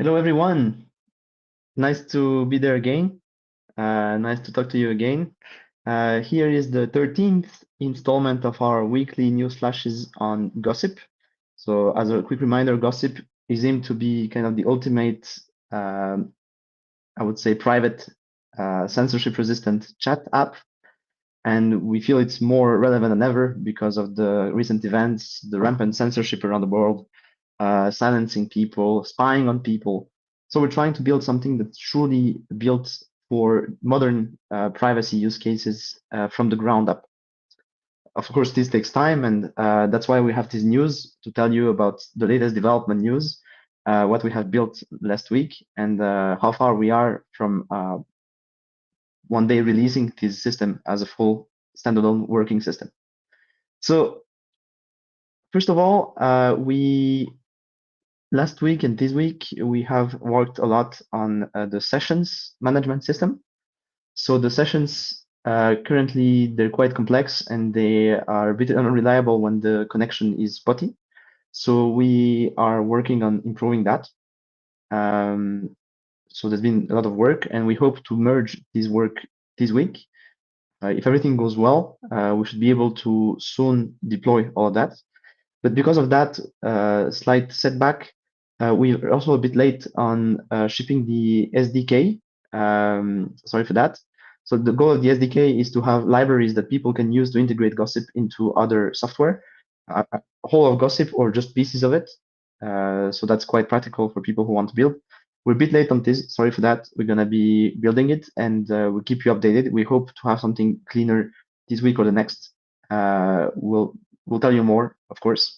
Hello, everyone. Nice to be there again. Nice to talk to you again. Here is the 13th installment of our weekly news flashes on gossip. So, as a quick reminder, gossip is aimed to be kind of the ultimate, I would say, private, censorship-resistant chat app. And we feel it's more relevant than ever because of the recent events, the rampant censorship around the world, silencing people, spying on people. So we're trying to build something that's truly built for modern privacy use cases from the ground up. Of course, this takes time, and that's why we have this news to tell you about the latest development news, what we have built last week, and how far we are from one day releasing this system as a full standalone working system. So first of all, we last week and this week, we have worked a lot on the sessions management system. So the sessions currently they're quite complex and they are a bit unreliable when the connection is spotty. So we are working on improving that. So there's been a lot of work, and we hope to merge this work this week. If everything goes well, we should be able to soon deploy all of that. But because of that slight setback, we're also a bit late on shipping the SDK. Sorry for that. So the goal of the SDK is to have libraries that people can use to integrate Gossip into other software, whole of Gossip or just pieces of it. So that's quite practical for people who want to build. We're a bit late on this. Sorry for that. We're gonna be building it, and we'll keep you updated. We hope to have something cleaner this week or the next. We'll tell you more, of course.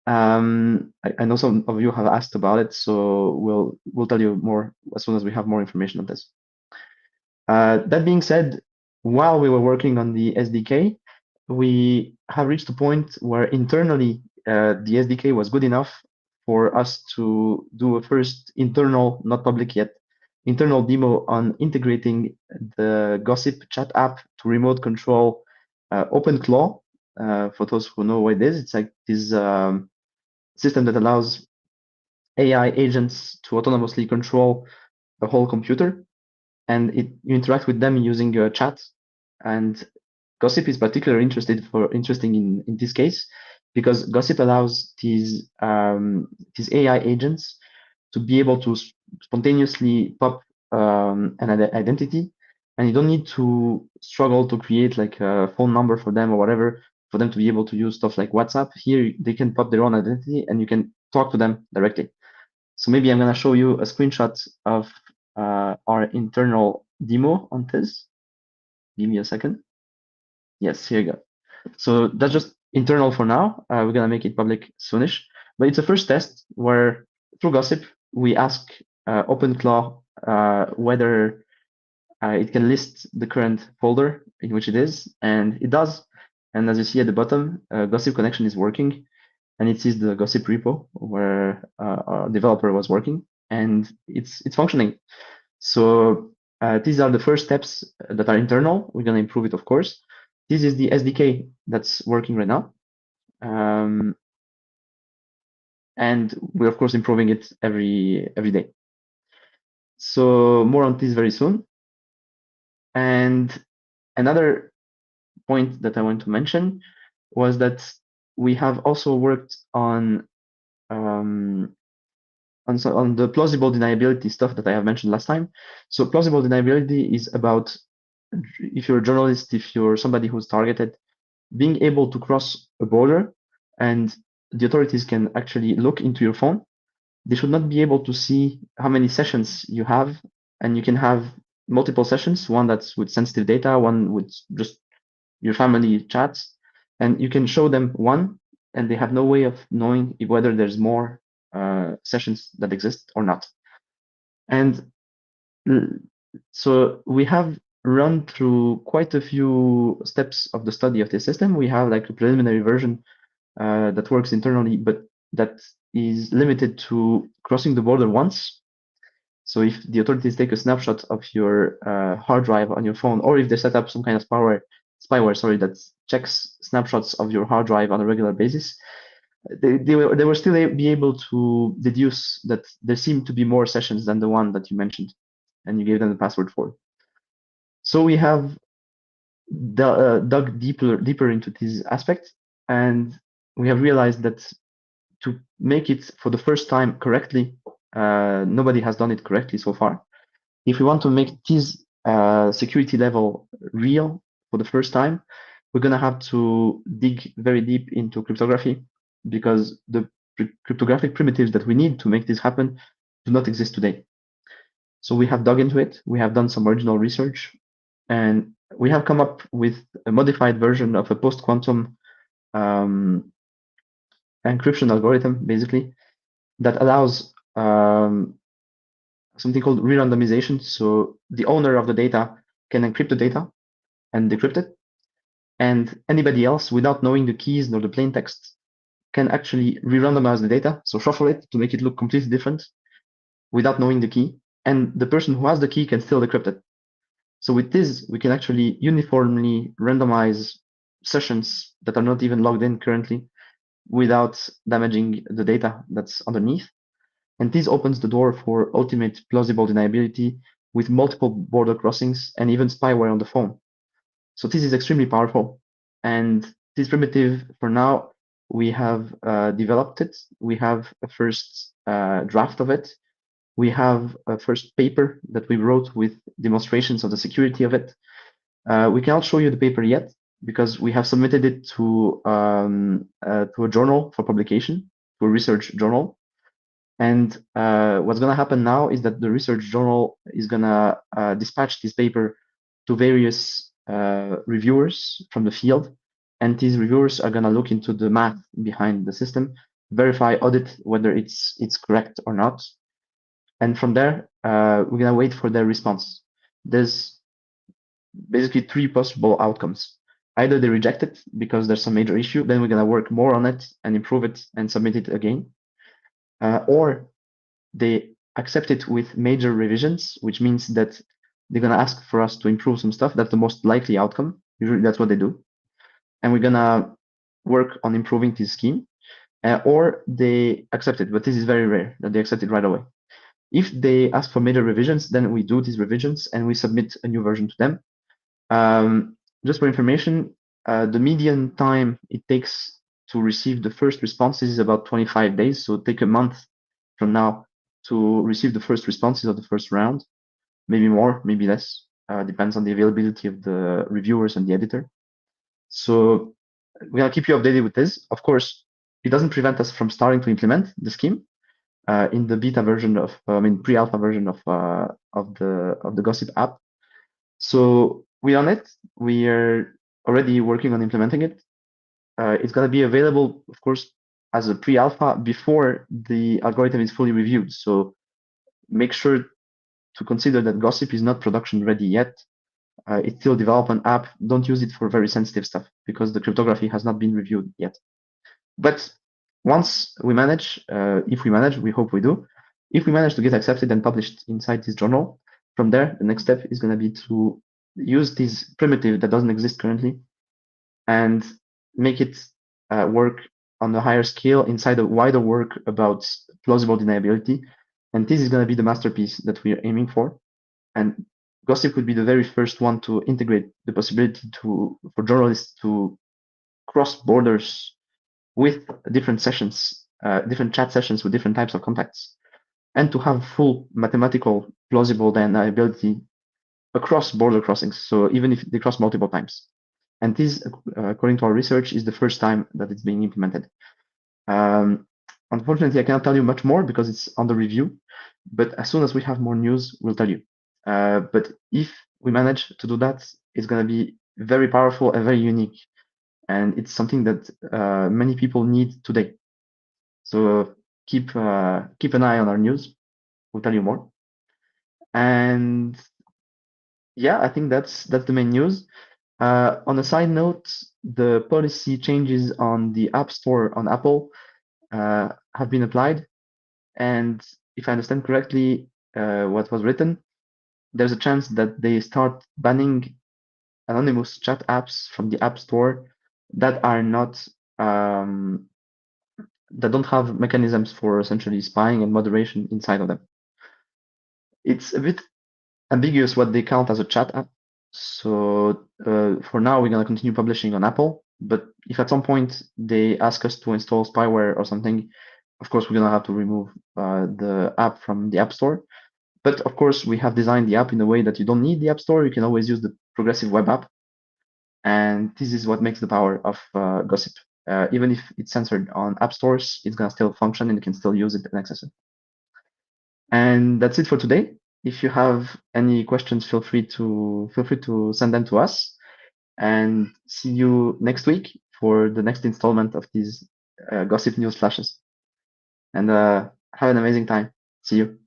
I know some of you have asked about it, so we'll tell you more as soon as we have more information on this. That being said, while we were working on the SDK, we have reached a point where internally the SDK was good enough for us to do a first internal, not public yet, internal demo on integrating the Gossip chat app to remote control OpenClaw. For those who know what it is, it's like this system that allows AI agents to autonomously control a whole computer, and you interact with them using chat. And Gossip is particularly interesting in this case because Gossip allows these AI agents to be able to spontaneously pop an identity, and you don't need to struggle to create like a phone number for them or whatever for them to be able to use stuff like WhatsApp. Here they can pop their own identity and you can talk to them directly. So maybe I'm going to show you a screenshot of our internal demo on this. Give me a second. Yes, here you go. So that's just internal for now. We're going to make it public soonish. But it's a first test where through Gossip, we ask OpenClaw whether it can list the current folder in which it is, and it does. And as you see at the bottom, Gossip connection is working, and it sees the Gossip repo where our developer was working, and it's functioning. So these are the first steps that are internal. We're going to improve it, of course. This is the SDK that's working right now. And we're, of course, improving it every day. So more on this very soon. And another point that I want to mention was that we have also worked on the plausible deniability stuff that I have mentioned last time. So plausible deniability is about if you're a journalist, if you're somebody who's targeted, being able to cross a border and the authorities can actually look into your phone. They should not be able to see how many sessions you have, and you can have multiple sessions, one that's with sensitive data, one with just your family chats, and you can show them one, and they have no way of knowing whether there's more sessions that exist or not. And so we have run through quite a few steps of the study of the system. We have like a preliminary version that works internally, but that is limited to crossing the border once. So if the authorities take a snapshot of your hard drive on your phone, or if they set up some kind of spyware, that checks snapshots of your hard drive on a regular basis, they will still be able to deduce that there seem to be more sessions than the one that you mentioned, and you gave them the password for. So we have dug deeper into this aspect, and we have realized that to make it for the first time correctly, nobody has done it correctly so far. If we want to make this security level real for the first time, we're going to have to dig very deep into cryptography, because the cryptographic primitives that we need to make this happen do not exist today. So we have dug into it, we have done some original research, and we have come up with a modified version of a post-quantum encryption algorithm, basically, that allows something called re-randomization. So the owner of the data can encrypt the data and decrypt it, and anybody else, without knowing the keys nor the plain text, can actually re-randomize the data, so shuffle it to make it look completely different without knowing the key, and the person who has the key can still decrypt it. So with this, we can actually uniformly randomize sessions that are not even logged in currently without damaging the data that's underneath. And this opens the door for ultimate plausible deniability with multiple border crossings and even spyware on the phone. So this is extremely powerful. And this primitive, for now, we have developed it. We have a first draft of it. We have a first paper that we wrote with demonstrations of the security of it. We cannot show you the paper yet because we have submitted it to a journal for publication, to a research journal. And what's going to happen now is that the research journal is going to dispatch this paper to various reviewers from the field. And these reviewers are going to look into the math behind the system, verify, audit whether it's correct or not. And from there, we're going to wait for their response. There's basically three possible outcomes. Either they reject it because there's some major issue, then we're going to work more on it and improve it and submit it again. Or they accept it with major revisions, which means that they're going to ask for us to improve some stuff. That's the most likely outcome. Usually that's what they do. And we're going to work on improving this scheme. Or they accept it, but this is very rare that they accept it right away. If they ask for major revisions, then we do these revisions and we submit a new version to them. Just for information, the median time it takes to receive the first responses is about 25 days. So take a month from now to receive the first responses of the first round, maybe more, maybe less, depends on the availability of the reviewers and the editor. So we're gonna keep you updated with this. Of course, it doesn't prevent us from starting to implement the scheme in the beta version of, pre-alpha version of the Gossip app. So we're on it. We are already working on implementing it. It's gonna be available, of course, as a pre-alpha before the algorithm is fully reviewed. So make sure to consider that Gossip is not production ready yet. It's still a development app. Don't use it for very sensitive stuff because the cryptography has not been reviewed yet. But once we manage, if we manage, we hope we do, if we manage to get accepted and published inside this journal, from there, the next step is going to be to use this primitive that doesn't exist currently and make it work on a higher scale inside a wider work about plausible deniability. And this is going to be the masterpiece that we are aiming for. And Gossip would be the very first one to integrate the possibility for journalists to cross borders with different sessions, different chat sessions with different types of contacts, and to have full mathematical plausible deniability across border crossings. So even if they cross multiple times. And this, according to our research, is the first time that it's being implemented. Unfortunately, I cannot tell you much more because it's under review, but as soon as we have more news, we'll tell you. But if we manage to do that, it's going to be very powerful and very unique. And it's something that many people need today. So keep an eye on our news. We'll tell you more. And yeah, I think that's the main news. On a side note, the policy changes on the App Store on Apple have been applied. And if I understand correctly, what was written, there's a chance that they start banning anonymous chat apps from the App Store that are not that don't have mechanisms for essentially spying and moderation inside of them. It's a bit ambiguous what they count as a chat app. So for now, we're going to continue publishing on Apple. But if at some point they ask us to install spyware or something, of course, we're going to have to remove the app from the App Store. But of course, we have designed the app in a way that you don't need the App Store. You can always use the progressive web app. And this is what makes the power of Gossip. Even if it's censored on app stores, it's going to still function and you can still use it and access it. And that's it for today. If you have any questions, feel free to send them to us. And see you next week for the next installment of these Gossip News Flashes. And have an amazing time. See you.